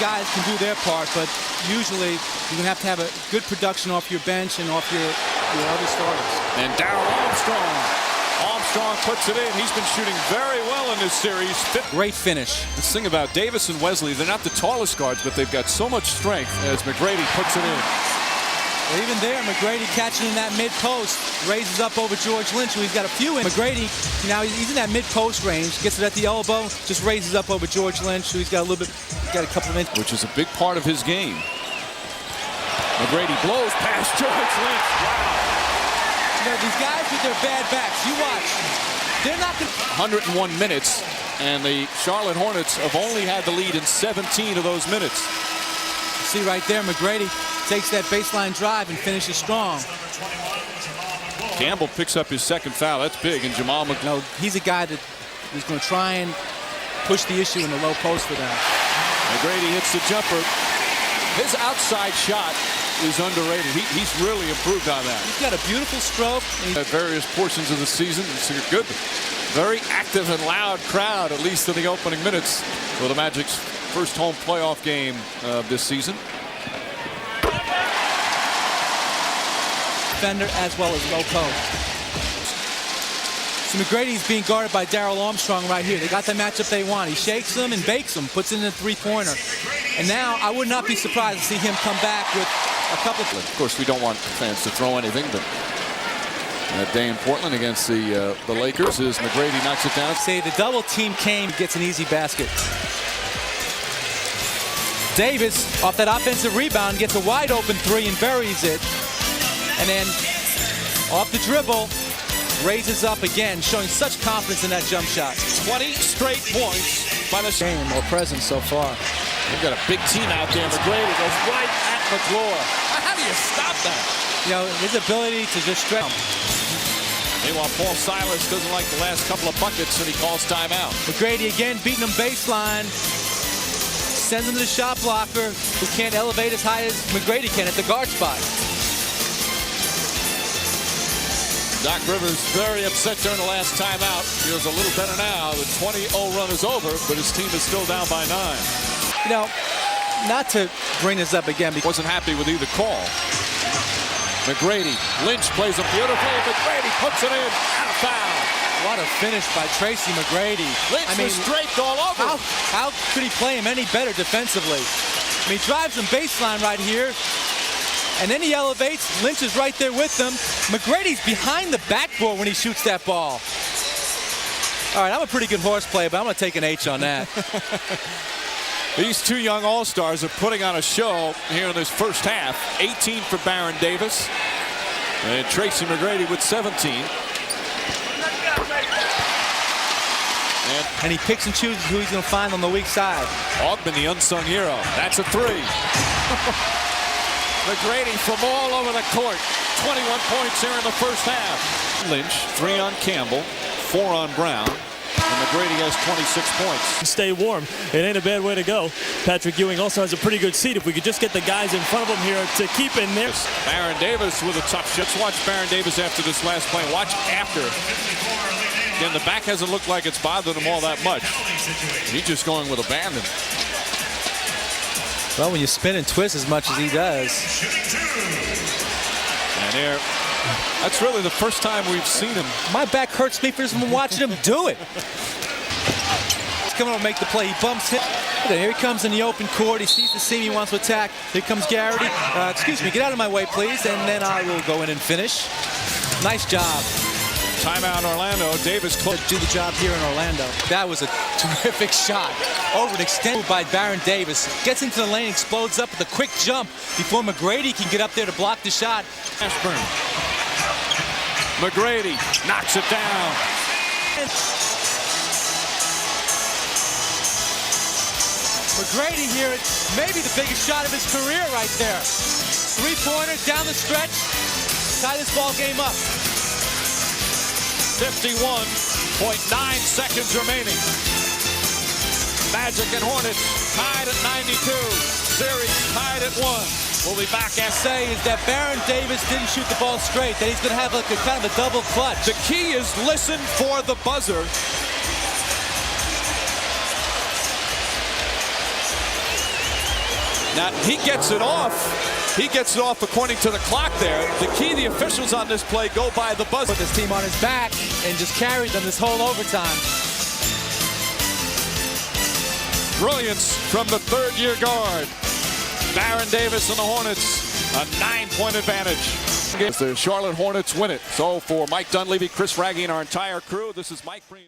Guys can do their part, but usually you're going to have a good production off your bench and off your other starters. And Darrell Armstrong puts it in. He's been shooting very well in this series. Great finish. The thing about Davis and Wesley, they're not the tallest guards, but they've got so much strength as McGrady puts it in. Well, even there, McGrady catching in that mid-post, raises up over George Lynch, who he's got a few in. McGrady, now he's in that mid-post range, gets it at the elbow, just raises up over George Lynch, who he's got a couple of inches. Which is a big part of his game. McGrady blows past George Lynch. Wow. You know, these guys with their bad backs, you watch, they're not going to... 101 minutes, and the Charlotte Hornets have only had the lead in 17 of those minutes. See right there, McGrady takes that baseline drive and finishes strong. Campbell picks up his second foul. That's big. And Jamal No, he's a guy that is going to try and push the issue in the low post for them. McGrady hits the jumper. His outside shot is underrated. He's really improved on that. He's got a beautiful stroke. At various portions of the season, it's a good, very active and loud crowd, at least in the opening minutes for the Magic's first home playoff game this season. Defender as well as low post. So McGrady's being guarded by Darrell Armstrong right here. They got the matchup they want. He shakes them and bakes them, puts it in a three-pointer. And now I would not be surprised to see him come back with a couple. Of course, we don't want fans to throw anything, but that day in Portland against the Lakers is McGrady knocks it down. Say the double team came, gets an easy basket. Davis off that offensive rebound gets a wide open three and buries it. And then off the dribble, raises up again, showing such confidence in that jump shot. 20 straight points by the game, more presence so far. They've got a big team out there. McGrady goes right at McClure. How do you stop that? You know, his ability to just stretch. Meanwhile, Paul Silas doesn't like the last couple of buckets, and he calls timeout. McGrady again beating him baseline. Sends him to the shot blocker, who can't elevate as high as McGrady can at the guard spot. Doc Rivers very upset during the last timeout. Feels a little better now. The 20-0 run is over, but his team is still down by 9. You know, not to bring this up again, because wasn't happy with either call. McGrady, Lynch plays him beautifully. McGrady puts it in and a foul. What a finish by Tracy McGrady. Lynch was draped all over. How could he play him any better defensively? I mean, he drives him baseline right here. And then he elevates. Lynch is right there with him. McGrady's behind the backboard when he shoots that ball. All right, I'm a pretty good horse player, but I'm going to take an H on that. These two young All-Stars are putting on a show here in this first half. 18 for Baron Davis. And Tracy McGrady with 17. And he picks and chooses who he's going to find on the weak side. Augman, the unsung hero. That's a three. McGrady from all over the court. 21 points here in the first half. Lynch, 3 on Campbell, 4 on Brown. And McGrady has 26 points. Stay warm. It ain't a bad way to go. Patrick Ewing also has a pretty good seat. If we could just get the guys in front of him here to keep in there. Baron Davis with a tough shot. Let's watch Baron Davis after this last play. Watch after. Again, the back hasn't looked like it's bothered him all that much. He's just going with abandon. Well, when you spin and twist as much as he does. And there, that's really the first time we've seen him. My back hurts me from watching him do it. He's coming up to make the play. He bumps him. Here he comes in the open court. He sees the seam. He wants to attack. Here comes Garrity. Excuse me, get out of my way, please. And then I will go in and finish. Nice job. Timeout Orlando. Davis do the job here in Orlando. That was a terrific shot. Over an extend by Baron Davis. Gets into the lane, explodes up with a quick jump before McGrady can get up there to block the shot. Ashburn. McGrady knocks it down. McGrady here, maybe the biggest shot of his career right there. Three-pointer down the stretch. Tie this ball game up. 51.9 seconds remaining. Magic and Hornets tied at 92. Series tied at 1. We'll be back and say is that Baron Davis didn't shoot the ball straight, that he's going to have like a kind of a double clutch. The key is listen for the buzzer. Now, he gets it off. He gets it off according to the clock there. The key, the officials on this play go by the buzzer. Put this team on his back and just carried them this whole overtime. Brilliance from the third-year guard. Baron Davis and the Hornets, a 9-point advantage. The Charlotte Hornets win it. So for Mike Dunleavy, Chris Raggy, and our entire crew, this is Mike Breen.